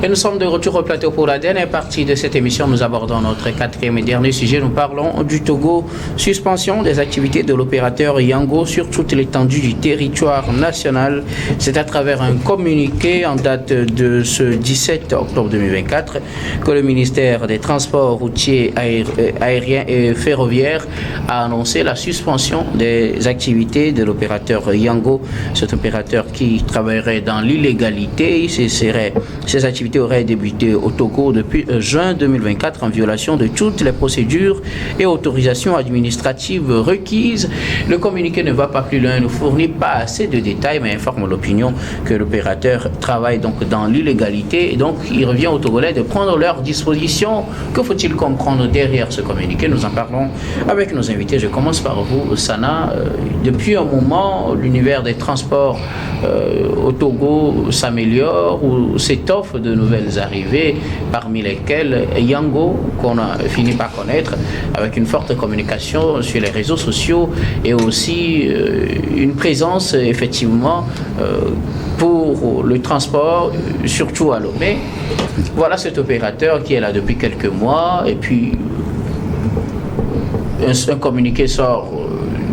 Et nous sommes de retour au plateau pour la dernière partie de cette émission. Nous abordons notre quatrième et dernier sujet. Nous parlons du Togo. Suspension des activités de l'opérateur Yango sur toute l'étendue du territoire national. C'est à travers un communiqué en date de ce 17 octobre 2024 que le ministère des Transports routiers, aériens et ferroviaires a annoncé la suspension des activités de l'opérateur Yango. Cet opérateur qui travaillerait dans l'illégalité. Ces activités auraient débuté au Togo depuis juin 2024 en violation de toutes les procédures et autorisations administratives requises. Le communiqué ne va pas plus loin, ne fournit pas assez de détails, mais informe l'opinion que l'opérateur travaille donc dans l'illégalité. Et donc, il revient aux Togolais de prendre leurs dispositions. Que faut-il comprendre derrière ce communiqué? Nous en parlons avec nos invités. Je commence par vous, Sana. Depuis un moment, l'univers des transports au Togo s'améliore ou s'étoffe de nouvelles arrivées, parmi lesquelles Yango, qu'on a fini par connaître, avec une forte communication sur les réseaux sociaux et aussi une présence effectivement pour le transport, surtout à Lomé. Voilà cet opérateur qui est là depuis quelques mois et puis un communiqué sort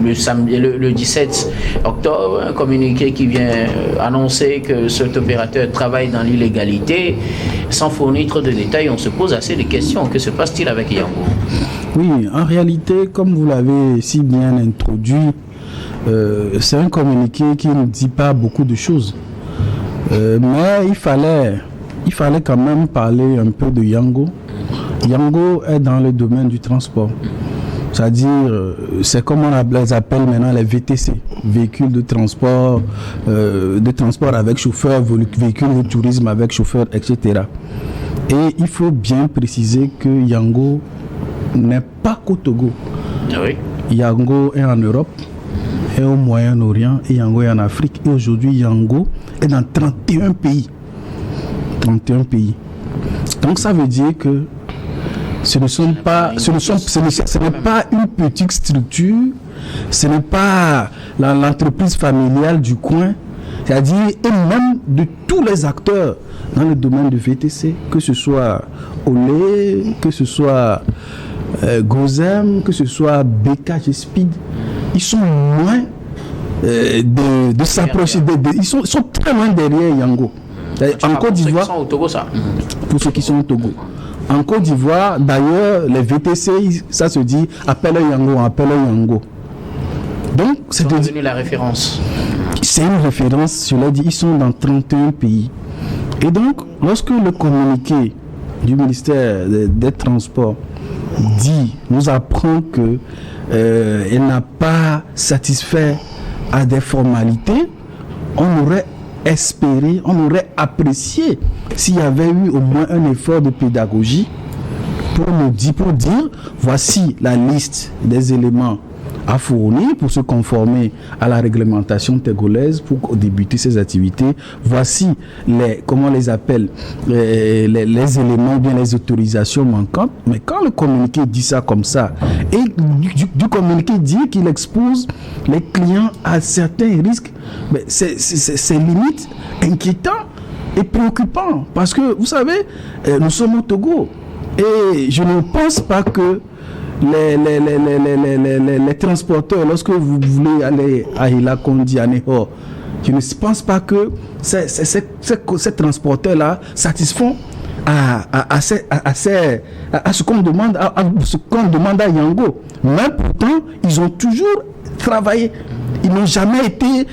le 17 octobre, un communiqué qui vient annoncer que cet opérateur travaille dans l'illégalité. Sans fournir trop de détails, on se pose assez de questions. Que se passe-t-il avec Yango? Oui, en réalité, comme vous l'avez si bien introduit, c'est un communiqué qui ne dit pas beaucoup de choses. Mais il fallait quand même parler un peu de Yango. Yango est dans le domaine du transport. C'est-à-dire, c'est comme on les appelle maintenant les VTC, véhicules de transport avec chauffeur, véhicules de tourisme avec chauffeur, etc. Et il faut bien préciser que Yango n'est pas qu'au Togo. Oui. Yango est en Europe, est au Moyen-Orient, et Yango est en Afrique. Et aujourd'hui, Yango est dans 31 pays. 31 pays. Donc ça veut dire que ce n'est pas une petite structure, ce n'est pas l'entreprise familiale du coin, c'est-à-dire, et même de tous les acteurs dans le domaine du VTC, que ce soit Olé, que ce soit Gozem, que ce soit BK Speed, ils sont loin de s'approcher, ils sont très loin derrière Yango. En Côte d'Ivoire, pour ceux qui sont au Togo. En Côte d'Ivoire, d'ailleurs, les VTC, ça se dit appelle Yango. Donc, c'est devenu la référence. C'est une référence, je l'ai dit, ils sont dans 31 pays. Et donc, lorsque le communiqué du ministère des Transports nous apprend que elle n'a pas satisfait à des formalités, on aurait espéré, on aurait apprécié s'il y avait eu au moins un effort de pédagogie pour dire voici la liste des éléments à fournir pour se conformer à la réglementation togolaise pour débuter ces activités. Voici les éléments ou bien les autorisations manquantes. Mais quand le communiqué dit ça comme ça, et du communiqué dit qu'il expose les clients à certains risques, mais c'est limite inquiétant et préoccupant. Parce que, vous savez, nous sommes au Togo. Et je ne pense pas que les transporteurs, lorsque vous voulez aller à Ilakondi, à Nehor, je ne pense pas que ces transporteurs-là satisfont à ce qu'on demande à Yango. Mais pourtant, ils ont toujours travaillé. Il n'a jamais été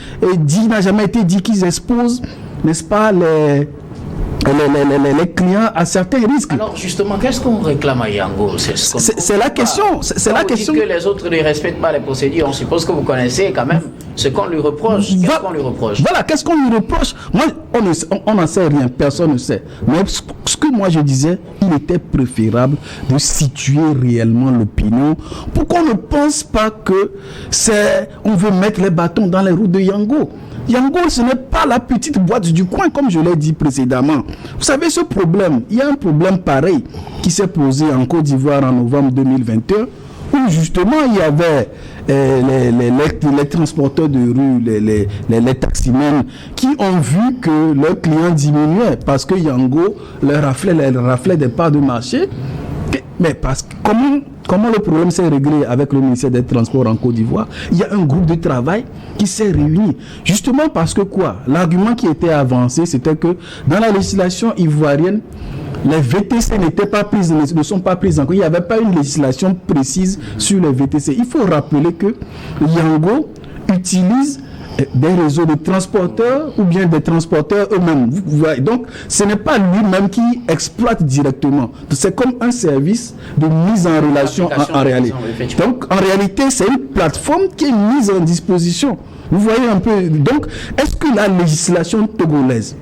dit qu'ils exposent, n'est-ce pas, les clients à certains risques. Alors justement, qu'est-ce qu'on réclame à Yango? C'est la question. C'est la question. Vous dites que les autres ne respectent pas les procédures. On suppose que vous connaissez quand même ce qu'on lui reproche. Qu'est-ce qu'on lui reproche? Voilà, qu'est-ce qu'on lui reproche? Moi, on n'en sait rien. Personne ne sait. Mais ce que moi je disais, il était préférable de situer réellement l'opinion pour qu'on ne pense pas que on veut mettre les bâtons dans les roues de Yango. Yango, ce n'est pas la petite boîte du coin, comme je l'ai dit précédemment. Vous savez, ce problème, il y a un problème pareil qui s'est posé en Côte d'Ivoire en novembre 2021, où justement il y avait les transporteurs de rue, les taximens, qui ont vu que leurs clients diminuaient parce que Yango leur raflait des parts de marché. Mais parce que comment le problème s'est réglé avec le ministère des Transports en Côte d'Ivoire? Il y a un groupe de travail qui s'est réuni. Justement parce que quoi? L'argument qui était avancé, c'était que dans la législation ivoirienne, les VTC ne sont pas prises en compte. Il n'y avait pas une législation précise sur les VTC. Il faut rappeler que Yango utilise des réseaux de transporteurs ou bien des transporteurs eux-mêmes. Donc, ce n'est pas lui-même qui exploite directement. C'est comme un service de mise en relation en réalité. Donc, en réalité, c'est une plateforme qui est mise en disposition. Vous voyez un peu. Donc, est-ce que la législation togolaise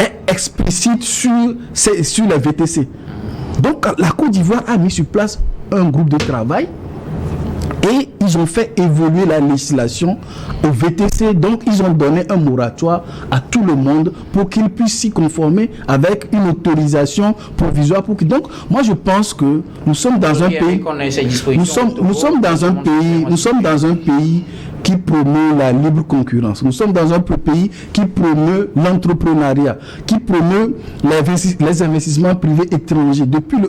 est explicite sur les VTC? Donc, la Côte d'Ivoire a mis sur place un groupe de travail. Et ils ont fait évoluer la législation au VTC. Donc, ils ont donné un moratoire à tout le monde pour qu'ils puissent s'y conformer avec une autorisation provisoire. Donc, moi, je pense que nous sommes dans un pays... Nous sommes dans un pays qui promeut la libre concurrence. Nous sommes dans un pays qui promeut l'entrepreneuriat, qui promeut les investissements privés étrangers depuis le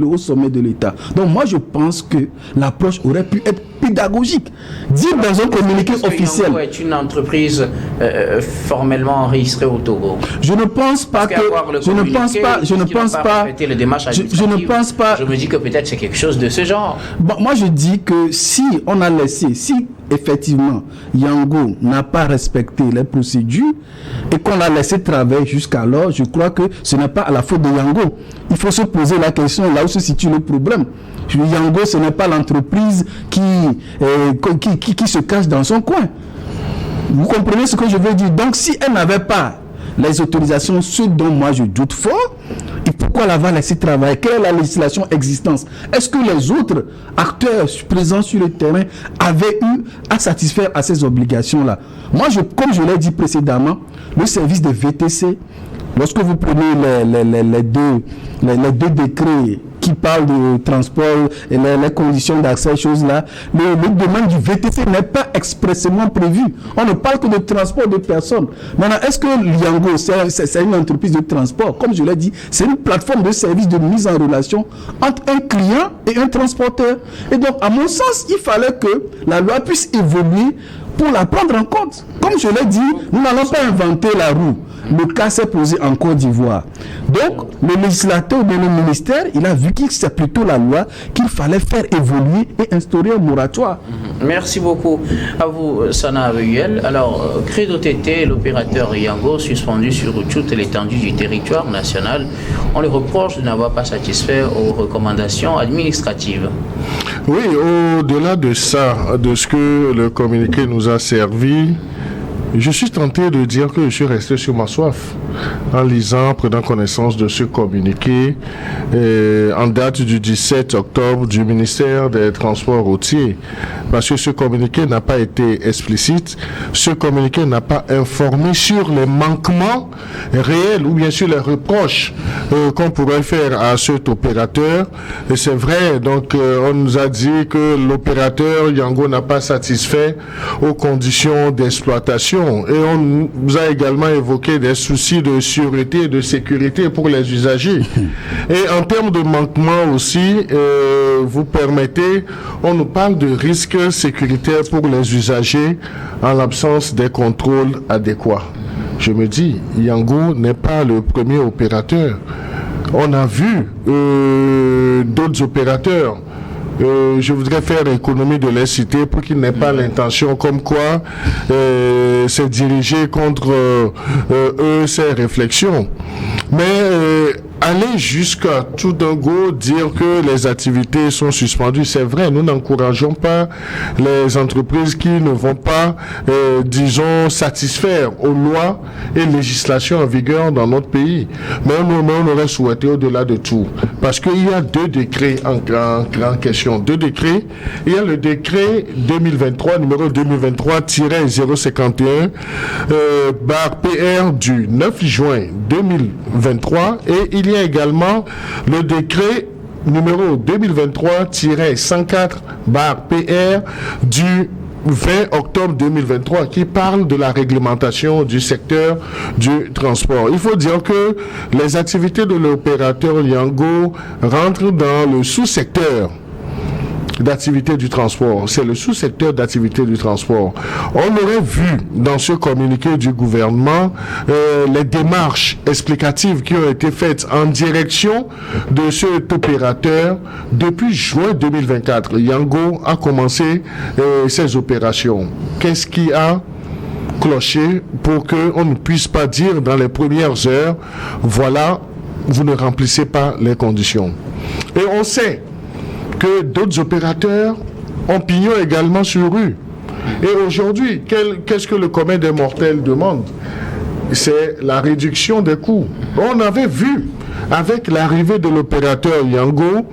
haut sommet de l'État. Donc moi, je pense que l'approche aurait pu être pédagogique. Dire dans un communiqué officiel... est une entreprise formellement enregistrée au Togo. Je ne pense pas que... Je ne pense pas... Je me dis que peut-être c'est quelque chose de ce genre. Bon, moi, je dis que si on a laissé... Si effectivement, Yango n'a pas respecté les procédures et qu'on l'a laissé travailler jusqu'alors, je crois que ce n'est pas à la faute de Yango. Il faut se poser la question là où se situe le problème. Yango, ce n'est pas l'entreprise qui se cache dans son coin. Vous comprenez ce que je veux dire? Donc, si elle n'avait pas les autorisations, ce dont moi je doute fort, et pourquoi l'avoir laissé travailler? Quelle est la législation existante? Est-ce que les autres acteurs présents sur le terrain avaient eu à satisfaire à ces obligations-là? Moi, comme je l'ai dit précédemment, le service de VTC, lorsque vous prenez les deux décrets qui parlent de transport et les conditions d'accès, ces choses-là, le domaine du VTC n'est pas expressément prévu. On ne parle que de transport de personnes. Maintenant, est-ce que Yango, c'est une entreprise de transport? Comme je l'ai dit, c'est une plateforme de service de mise en relation entre un client et un transporteur. Et donc, à mon sens, il fallait que la loi puisse évoluer pour la prendre en compte. Comme je l'ai dit, nous n'allons pas inventer la roue. Le cas s'est posé en Côte d'Ivoire. Donc, le législateur ou le ministère, il a vu que c'est plutôt la loi qu'il fallait faire évoluer et instaurer un moratoire. Merci beaucoup à vous, Sana Aveuel. Alors, Credo TT, l'opérateur Yango, suspendu sur toute l'étendue du territoire national, on le reproche de n'avoir pas satisfait aux recommandations administratives. Oui, au-delà de ça, de ce que le communiqué nous a servi, je suis tenté de dire que je suis resté sur ma soif en lisant, prenant connaissance de ce communiqué en date du 17 octobre du ministère des Transports routiers. Parce que ce communiqué n'a pas été explicite, ce communiqué n'a pas informé sur les manquements réels ou bien sur les reproches qu'on pourrait faire à cet opérateur. Et c'est vrai, donc on nous a dit que l'opérateur Yango n'a pas satisfait aux conditions d'exploitation. Et on nous a également évoqué des soucis de sûreté et de sécurité pour les usagers. Et en termes de manquement aussi, vous permettez, on nous parle de risques sécuritaires pour les usagers en l'absence des contrôles adéquats. Je me dis, Yango n'est pas le premier opérateur. On a vu d'autres opérateurs. Je voudrais faire économie de les citer pour qu'ils n'aient pas l'intention comme quoi c'est dirigé contre eux ces réflexions. Mais aller jusqu'à tout d'un go dire que les activités sont suspendues, c'est vrai, nous n'encourageons pas les entreprises qui ne vont pas, disons, satisfaire aux lois et législations en vigueur dans notre pays. Mais on aurait souhaité au-delà de tout. Parce qu'il y a deux décrets en question. Deux décrets. Il y a le décret 2023, numéro 2023-051, barre PR du 9 juin 2023 et il y a également le décret numéro 2023-104/PR du 20 octobre 2023 qui parle de la réglementation du secteur du transport. Il faut dire que les activités de l'opérateur Yango rentrent dans le sous-secteur d'activité du transport. C'est le sous-secteur d'activité du transport. On aurait vu dans ce communiqué du gouvernement les démarches explicatives qui ont été faites en direction de cet opérateur depuis juin 2024. Yango a commencé ses opérations. Qu'est-ce qui a cloché pour qu'on ne puisse pas dire dans les premières heures, voilà, vous ne remplissez pas les conditions. Et on sait que d'autres opérateurs ont pignon également sur rue. Et aujourd'hui, qu'est-ce que le commun des mortels demande? C'est la réduction des coûts. On avait vu avec l'arrivée de l'opérateur Yango,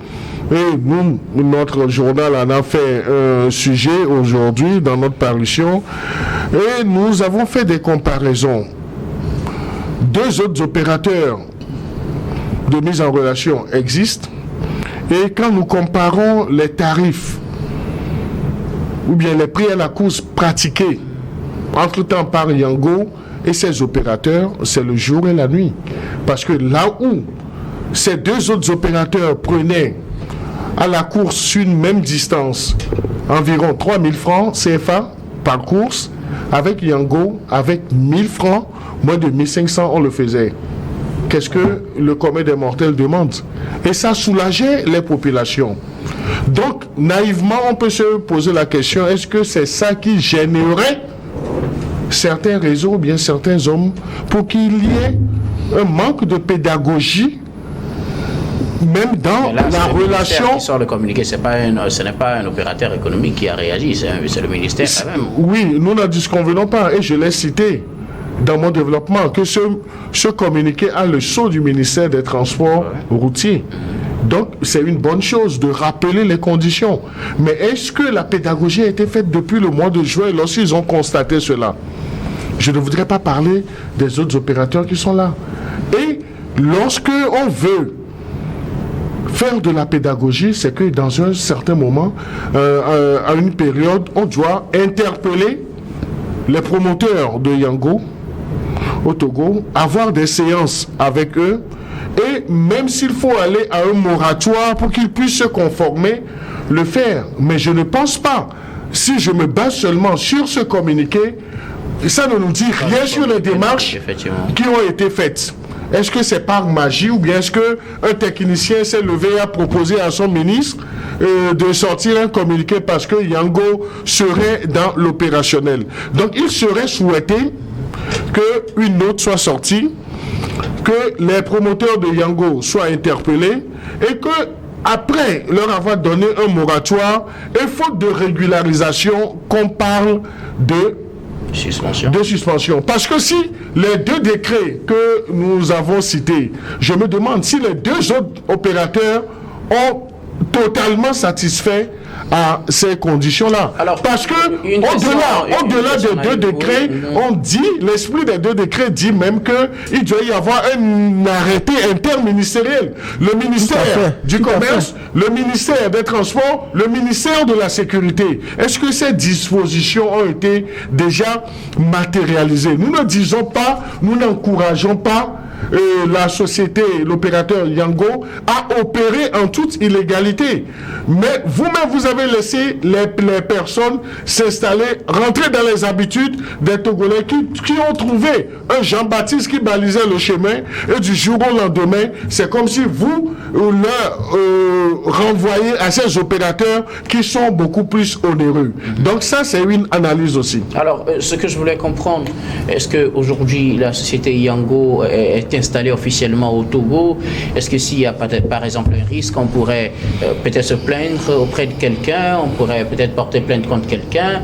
et nous, notre journal en a fait un sujet aujourd'hui dans notre parution, et nous avons fait des comparaisons. Deux autres opérateurs de mise en relation existent. Et quand nous comparons les tarifs ou bien les prix à la course pratiqués entre-temps par Yango et ses opérateurs, c'est le jour et la nuit. Parce que là où ces deux autres opérateurs prenaient à la course sur une même distance environ 3000 francs CFA par course, avec Yango, avec 1000 francs, moins de 1500, on le faisait. Qu'est-ce que le commun des mortels demande? Et ça soulageait les populations. Donc, naïvement, on peut se poser la question, est-ce que c'est ça qui gênerait certains réseaux ou bien certains hommes pour qu'il y ait un manque de pédagogie même dans là, la relation... Qui sort le communiqué, ce n'est pas un opérateur économique qui a réagi, c'est le ministère quand même. Oui, nous n'en disconvenons pas, et je l'ai cité dans mon développement, que ce communiqué a le sceau du ministère des Transports routiers. Donc, c'est une bonne chose de rappeler les conditions. Mais est-ce que la pédagogie a été faite depuis le mois de juin lorsqu'ils ont constaté cela? Je ne voudrais pas parler des autres opérateurs qui sont là. Et lorsque on veut faire de la pédagogie, c'est que dans un certain moment, à une période, on doit interpeller les promoteurs de Yango au Togo, avoir des séances avec eux, et même s'il faut aller à un moratoire pour qu'ils puissent se conformer, le faire. Mais je ne pense pas, si je me base seulement sur ce communiqué, ça ne nous dit rien sur les démarches qui ont été faites. Est-ce que c'est par magie ou bien est-ce qu'un technicien s'est levé et a proposé à son ministre de sortir un communiqué parce que Yango serait dans l'opérationnel? Donc il serait souhaité qu'une note soit sortie, que les promoteurs de Yango soient interpellés et que après leur avoir donné un moratoire et faute de régularisation, qu'on parle de suspension. Parce que si les deux décrets que nous avons cités, je me demande si les deux autres opérateurs ont totalement satisfait à ces conditions-là. Parce que au-delà des deux décrets, on dit, l'esprit des deux décrets dit même qu'il doit y avoir un arrêté interministériel. Le ministère du Commerce, le ministère des Transports, le ministère de la Sécurité. Est-ce que ces dispositions ont été déjà matérialisées? Nous ne disons pas, nous n'encourageons pas la société, l'opérateur Yango a opéré en toute illégalité. Mais vous-même, vous avez laissé les personnes s'installer, rentrer dans les habitudes des Togolais qui ont trouvé un Jean-Baptiste qui balisait le chemin, et du jour au lendemain, c'est comme si vous leur renvoyez à ces opérateurs qui sont beaucoup plus onéreux. Donc ça, c'est une analyse aussi. Alors, ce que je voulais comprendre, est-ce qu'aujourd'hui, la société Yango est installée officiellement au Togo? Est-ce que s'il y a par exemple un risque, on pourrait peut-être se plaindre auprès de quelqu'un, on pourrait peut-être porter plainte contre quelqu'un,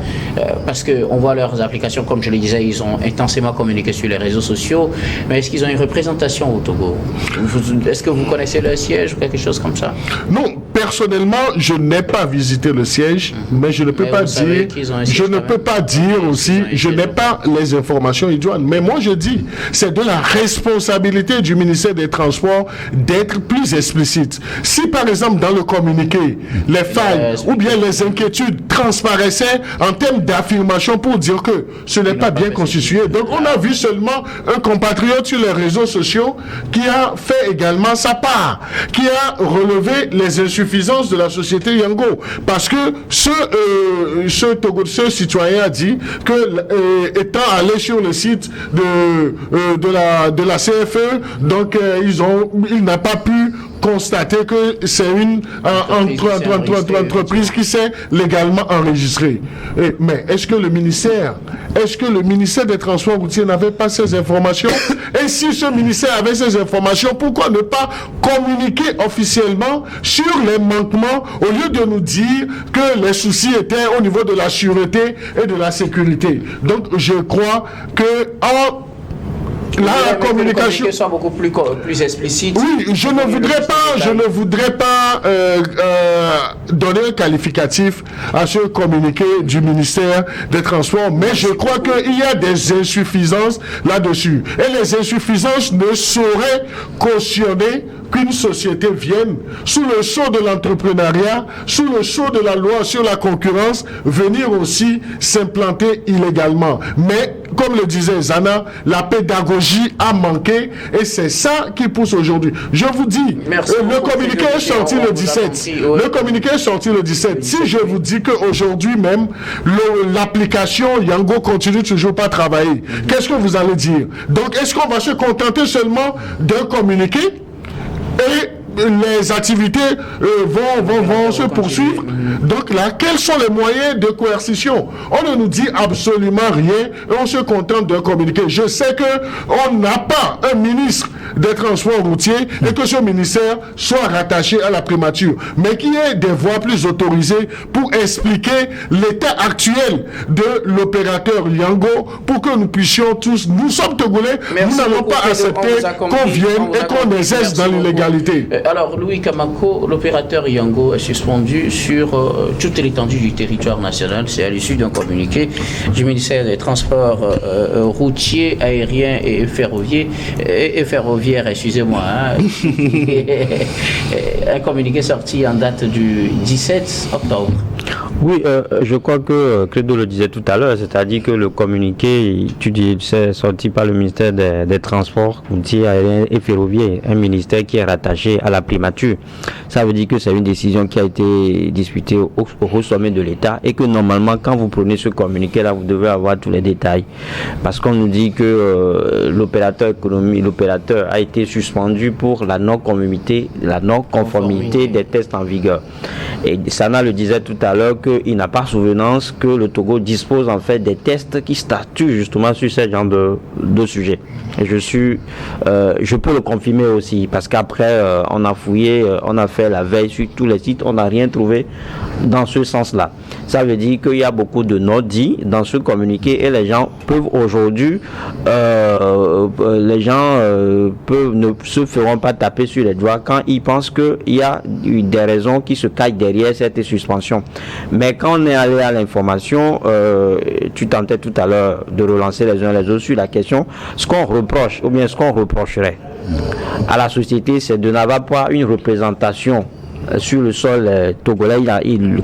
parce qu'on voit leurs applications, comme je le disais, ils ont intensément communiqué sur les réseaux sociaux, mais est-ce qu'ils ont une représentation au Togo? Est-ce que vous connaissez le siège ou quelque chose comme ça? Non, personnellement, je n'ai pas visité le siège, mais je ne peux pas dire, je n'ai pas les informations idoines. Mais moi je dis, c'est de la responsabilité responsabilité du ministère des Transports d'être plus explicite. Si par exemple dans le communiqué, les failles ou bien les inquiétudes transparaissaient en termes d'affirmation pour dire que ce n'est pas bien constitué. Donc on a vu seulement un compatriote sur les réseaux sociaux qui a fait également sa part, qui a relevé les insuffisances de la société Yango. Parce que ce citoyen a dit que étant allé sur le site de la CFE, donc il n'a pas pu constater que c'est une entreprise qui s'est légalement enregistrée. Mais est-ce que le ministère des Transports routiers n'avait pas ces informations? Et si ce ministère avait ces informations, pourquoi ne pas communiquer officiellement sur les manquements au lieu de nous dire que les soucis étaient au niveau de la sûreté et de la sécurité? Donc je crois que la communication soit beaucoup plus explicite. Oui, je ne voudrais pas donner un qualificatif à ce communiqué du ministère des Transports, mais je crois qu'il y a des insuffisances là-dessus. Et les insuffisances ne sauraient cautionner qu'une société vienne, sous le sceau de l'entrepreneuriat, sous le sceau de la loi sur la concurrence, venir aussi s'implanter illégalement. Mais, comme le disait Zana, la pédagogie a manqué et c'est ça qui pousse aujourd'hui. Je vous dis, le communiqué est sorti le 17. Le communiqué est sorti le 17. Si je vous dis qu'aujourd'hui même, l'application Yango continue toujours pas à travailler, qu'est-ce que vous allez dire? Donc, est-ce qu'on va se contenter seulement d'un communiqué et les activités vont se poursuivre? Donc là, quels sont les moyens de coercition? On ne nous dit absolument rien et on se contente d'un communiqué. Je sais qu'on n'a pas un ministre des Transports routiers et que ce ministère soit rattaché à la primature, mais qu'il y ait des voix plus autorisées pour expliquer l'état actuel de l'opérateur Yango pour que nous puissions tous, nous sommes Togolais, nous n'allons pas accepter qu'on vienne et qu'on exerce dans l'illégalité. Alors, Louis Kamako, l'opérateur Yango est suspendu sur toute l'étendue du territoire national. C'est à l'issue d'un communiqué du ministère des Transports routiers, aériens et ferroviaires, excusez-moi. Un communiqué sorti en date du 17 octobre. Oui, je crois que Credo le disait tout à l'heure, c'est-à-dire que le communiqué, c'est sorti par le ministère des Transports routiers, aériens et ferroviaires, un ministère qui est rattaché à la primature. Ça veut dire que c'est une décision qui a été discutée au sommet de l'État et que normalement, quand vous prenez ce communiqué-là, vous devez avoir tous les détails. Parce qu'on nous dit que l'opérateur a été suspendu pour la non-conformité des tests en vigueur. Et Sana le disait tout à l'heure qu'il n'a pas souvenance que le Togo dispose en fait des tests qui statuent justement sur ce genre de sujet. Et je peux le confirmer aussi parce qu'après on a fouillé, on a fait la veille sur tous les sites, on n'a rien trouvé dans ce sens-là. Ça veut dire qu'il y a beaucoup de non-dits dans ce communiqué et les gens peuvent aujourd'hui, ne se feront pas taper sur les doigts quand ils pensent qu'il y a des raisons qui se cachent derrière cette suspension. Mais quand on est allé à l'information, tu tentais tout à l'heure de relancer les uns les autres sur la question, ce qu'on reproche ou bien ce qu'on reprocherait à la société, c'est de n'avoir pas une représentation sur le sol togolais,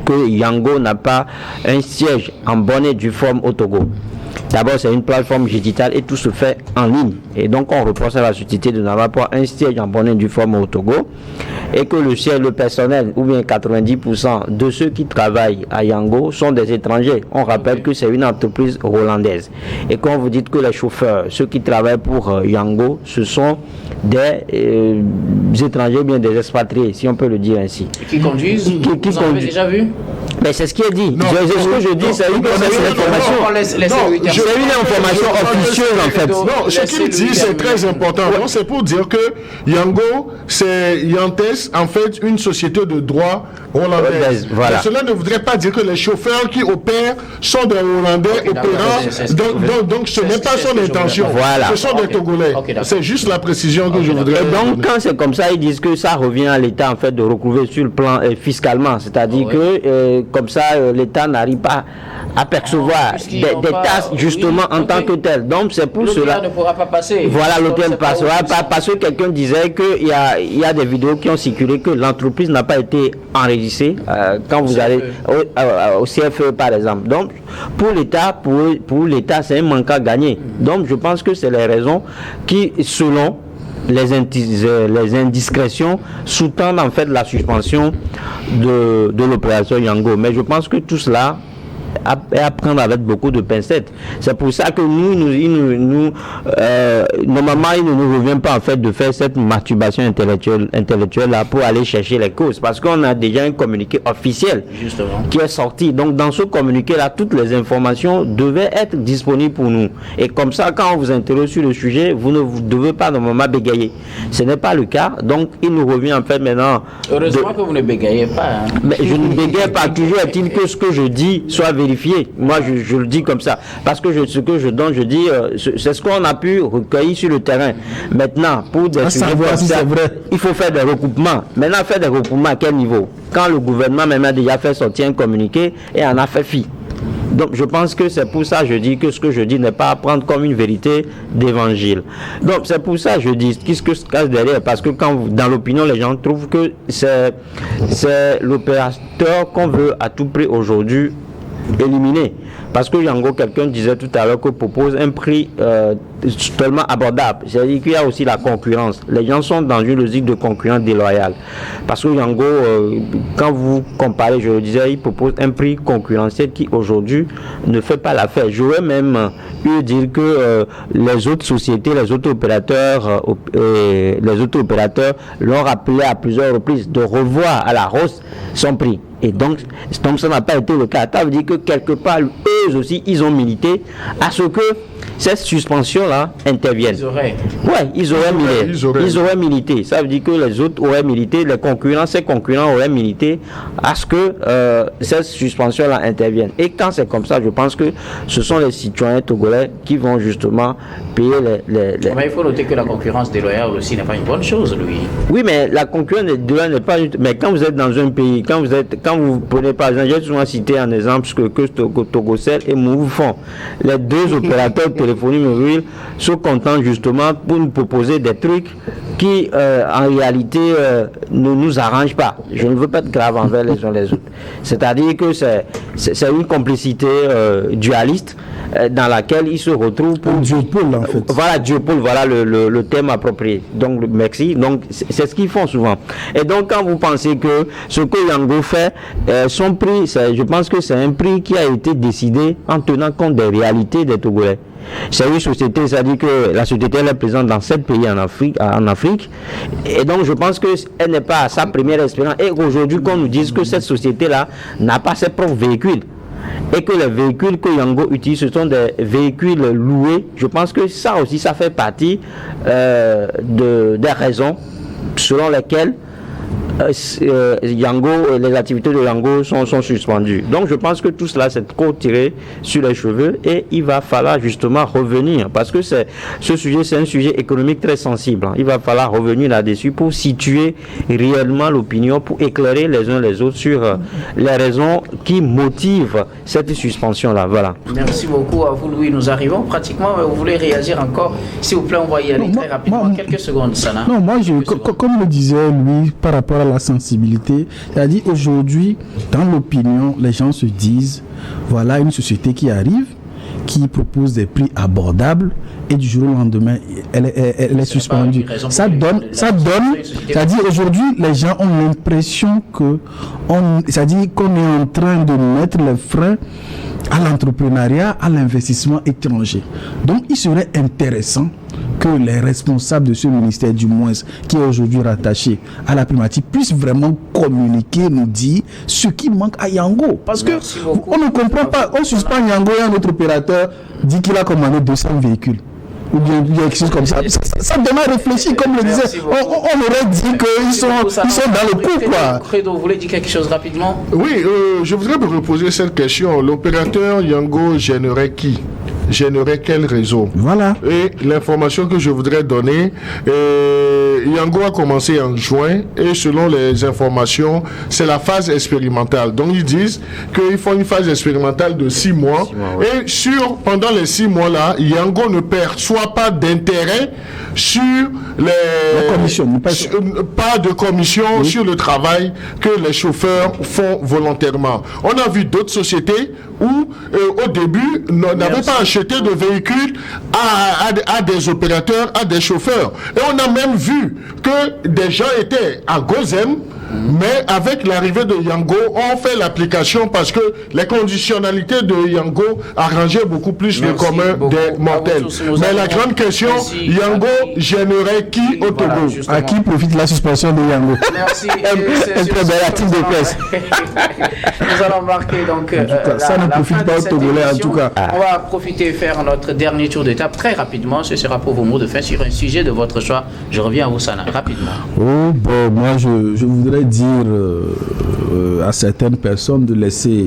que Yango n'a pas un siège en bonne et due forme au Togo. D'abord, c'est une plateforme digitale et tout se fait en ligne. Et donc, on reproche à la société de n'avoir pas un siège en bonne et due forme au Togo. Et que le personnel, ou bien 90% de ceux qui travaillent à Yango sont des étrangers. On rappelle que c'est une entreprise hollandaise. Et quand vous dites que les chauffeurs, ceux qui travaillent pour Yango, ce sont des étrangers, bien des expatriés, si on peut le dire ainsi. Qui conduisent? Vous en avez déjà vu? Mais c'est ce qui est dit. C'est ce que je dis, c'est une information officieuse en fait. Non, ce qu'il dit, c'est très important. C'est pour dire que Yango, c'est Yantes, en fait, une société de droit hollandaise. Voilà. Mais cela ne voudrait pas dire que les chauffeurs qui opèrent sont des Hollandais opérants. Donc ce n'est pas son intention. Voilà. Ce sont des Togolais. C'est juste la précision que je voudrais. Donc quand c'est comme ça, ils disent que ça revient à l'État en fait de recouvrer sur le plan fiscalement. C'est-à-dire que comme ça, l'État n'arrive pas à percevoir des tasses justement en tant que telles. Donc c'est pour cela. Ne pourra pas passer. Voilà, l'hôtel ne passera pas parce que quelqu'un disait qu'il y a des vidéos qui ont circulé que l'entreprise n'a pas été enregistrée quand vous allez au CFE par exemple. Donc pour l'État, c'est un manque à gagner. Donc je pense que c'est les raisons qui, selon les indiscrétions, sous-tendent en fait la suspension de l'opération Yango. Mais je pense que tout cela est à prendre avec beaucoup de pincettes. C'est pour ça que normalement, il ne nous revient pas en fait de faire cette masturbation intellectuelle là pour aller chercher les causes, parce qu'on a déjà un communiqué officiel qui est sorti. Donc dans ce communiqué là, toutes les informations devaient être disponibles pour nous. Et comme ça, quand on vous interroge sur le sujet, vous ne devez pas normalement bégayer. Ce n'est pas le cas. Donc il nous revient en fait maintenant. Heureusement que vous ne bégayez pas. Hein. Mais je ne bégaye pas. Toujours est-il que ce que je dis soit vérifié. Moi, je le dis comme ça. Parce que ce que je donne, je dis, c'est ce qu'on a pu recueillir sur le terrain. Maintenant, pour des sujets comme ça, il faut faire des recoupements. Maintenant, faire des recoupements à quel niveau? Quand le gouvernement même a déjà fait sortir un communiqué et en a fait fi. Donc je pense que c'est pour ça que je dis que ce que je dis n'est pas à prendre comme une vérité d'évangile. Donc c'est pour ça que je dis qu'est-ce que se cache derrière, parce que dans l'opinion les gens trouvent que c'est l'opérateur qu'on veut à tout prix aujourd'hui éliminer. Parce que Yango, quelqu'un disait tout à l'heure que propose un prix tellement abordable. C'est-à-dire qu'il y a aussi la concurrence. Les gens sont dans une logique de concurrence déloyale. Parce que Yango, quand vous comparez, je le disais, il propose un prix concurrentiel qui aujourd'hui ne fait pas l'affaire. J'aurais même eu dire que les autres sociétés, les autres opérateurs l'ont rappelé à plusieurs reprises de revoir à la hausse son prix. Et donc ça n'a pas été le cas. Ça veut dire que quelque part, eux aussi, ils ont milité à ce que cette suspension-là intervienne. Ils auraient milité. Ça veut dire que les autres auraient milité, ces concurrents auraient milité à ce que cette suspension-là intervienne. Et quand c'est comme ça, je pense que ce sont les citoyens togolais qui vont justement payer les... Mais il faut noter que la concurrence déloyale aussi n'est pas une bonne chose, Louis. Oui, mais la concurrence déloyale n'est pas... Mais quand vous êtes dans un pays, quand vous prenez par exemple, j'ai souvent cité un exemple que Togocel et Mouvefond, les deux opérateurs téléphoniques mobiles sont contents justement pour nous proposer des trucs qui en réalité ne nous arrangent pas. Je ne veux pas être grave envers les uns les autres. C'est-à-dire que c'est une complicité dualiste dans laquelle ils se retrouvent pour... Duopole en fait. Voilà, duopole, voilà le terme approprié. Donc merci. Donc c'est ce qu'ils font souvent. Et donc quand vous pensez que ce que Yango fait, son prix, je pense que c'est un prix qui a été décidé en tenant compte des réalités des Togolais. C'est une société, c'est-à-dire que la société elle est présente dans 7 pays en Afrique, et donc je pense qu'elle n'est pas à sa première expérience, et aujourd'hui qu'on nous dise que cette société-là n'a pas ses propres véhicules, et que les véhicules que Yango utilise, ce sont des véhicules loués, je pense que ça aussi, ça fait partie des raisons selon lesquelles Yango, les activités de Yango sont suspendues. Donc je pense que tout cela c'est trop tiré sur les cheveux, et il va falloir justement revenir, parce que ce sujet c'est un sujet économique très sensible. Il va falloir revenir là-dessus pour situer réellement l'opinion, pour éclairer les uns les autres sur les raisons qui motivent cette suspension-là. Voilà. Merci beaucoup à vous, Louis. Nous arrivons pratiquement. Vous voulez réagir encore? S'il vous plaît, on va y aller très rapidement. Quelques secondes, Sana. Non, moi, comme le disait Louis, par rapport à la sensibilité, c'est-à-dire aujourd'hui, dans l'opinion, les gens se disent, voilà une société qui arrive, qui propose des prix abordables, et du jour au lendemain, elle est suspendue. Ça donne, c'est-à-dire aujourd'hui, les gens ont l'impression c'est-à-dire qu'on est en train de mettre les freins à l'entrepreneuriat, à l'investissement étranger. Donc, il serait intéressant que les responsables de ce ministère, du moins, qui est aujourd'hui rattaché à la primature, puissent vraiment communiquer, nous dire ce qui manque à Yango. Parce que on ne comprend pas. On suspend Yango et un autre opérateur dit qu'il a commandé 200 véhicules. Ou bien quelque chose comme ça. Ça demande à réfléchir, comme le disait. On aurait dit qu'ils sont dans le coup, quoi. Credo, vous voulez dire quelque chose rapidement? Oui, je voudrais me reposer cette question. L'opérateur Yango gênerait qui? gênerait quel réseau? Voilà. Et l'information que je voudrais donner, Yango a commencé en juin et selon les informations, c'est la phase expérimentale. Donc ils disent qu'ils font une phase expérimentale de 6 mois. Et pendant les 6 mois-là, Yango ne perçoit pas d'intérêt sur la commission, pas de commission sur le travail que les chauffeurs font volontairement. On a vu d'autres sociétés où au début n'avaient pas acheté de véhicules à des opérateurs, à des chauffeurs. Et on a même vu que des gens étaient à Gozem, mais avec l'arrivée de Yango, on fait l'application parce que les conditionnalités de Yango arrangeaient beaucoup plus le commun des mortels. Mais la grande question, Yango gênerait qui au Togo? À qui profite la suspension de Yango? Merci. Un très bel article de presse. Nous allons marquer donc ça ne profite pas aux Togolais en tout cas. On va profiter et faire notre dernier tour d'étape très rapidement. Ce sera pour vos mots de fin sur un sujet de votre choix. Je reviens à vous, Sana, rapidement. Oh, bon, moi je voudrais dire à certaines personnes de laisser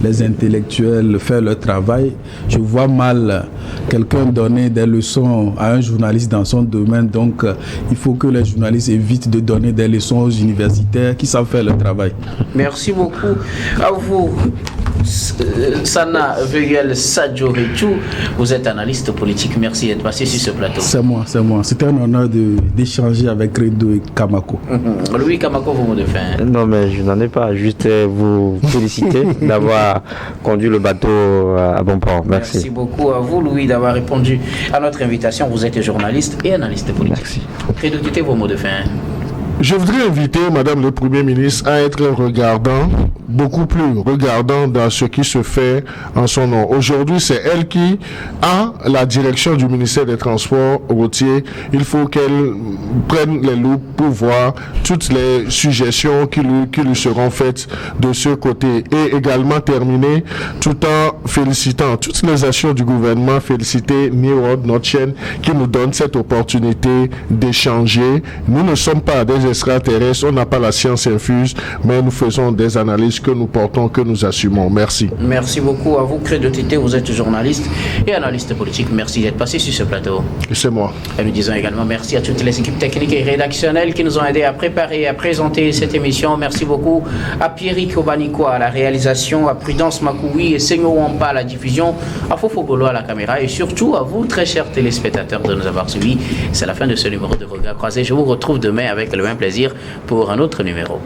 les intellectuels faire leur travail. Je vois mal quelqu'un donner des leçons à un journaliste dans son domaine, donc il faut que les journalistes évitent de donner des leçons aux universitaires qui savent faire leur travail. Merci beaucoup à vous. Sana Vegel Sadjoretu, vous êtes analyste politique. Merci d'être passé sur ce plateau. C'est moi. C'était un honneur d'échanger avec Credo et Kamako. Louis Kamako, vos mots de fin. Non, mais je n'en ai pas. Juste vous féliciter d'avoir conduit le bateau à bon port. Merci beaucoup à vous, Louis, d'avoir répondu à notre invitation. Vous êtes journaliste et analyste politique. Merci. Credo, quels vos mots de fin? Je voudrais inviter Madame le Premier ministre à être regardant, beaucoup plus regardant dans ce qui se fait en son nom. Aujourd'hui, c'est elle qui a la direction du ministère des Transports routiers. Il faut qu'elle prenne les loupes pour voir toutes les suggestions qui lui seront faites de ce côté. Et également terminer tout en félicitant toutes les actions du gouvernement, féliciter New World, notre chaîne, qui nous donne cette opportunité d'échanger. Nous ne sommes pas des extraterrestres, on n'a pas la science infuse, mais nous faisons des analyses que nous portons, que nous assumons. Merci. Merci beaucoup à vous, Credo Tité, vous êtes journaliste et analyste politique. Merci d'être passé sur ce plateau. C'est moi. Et nous disons également merci à toutes les équipes techniques et rédactionnelles qui nous ont aidés à préparer et à présenter cette émission. Merci beaucoup à Pierrick Obaniko à la réalisation, à Prudence Makoui et Senyo Wampa à la diffusion, à Fofo Golo à la caméra et surtout à vous, très chers téléspectateurs, de nous avoir suivis. C'est la fin de ce numéro de Regard Croisé. Je vous retrouve demain avec le même plaisir pour un autre numéro.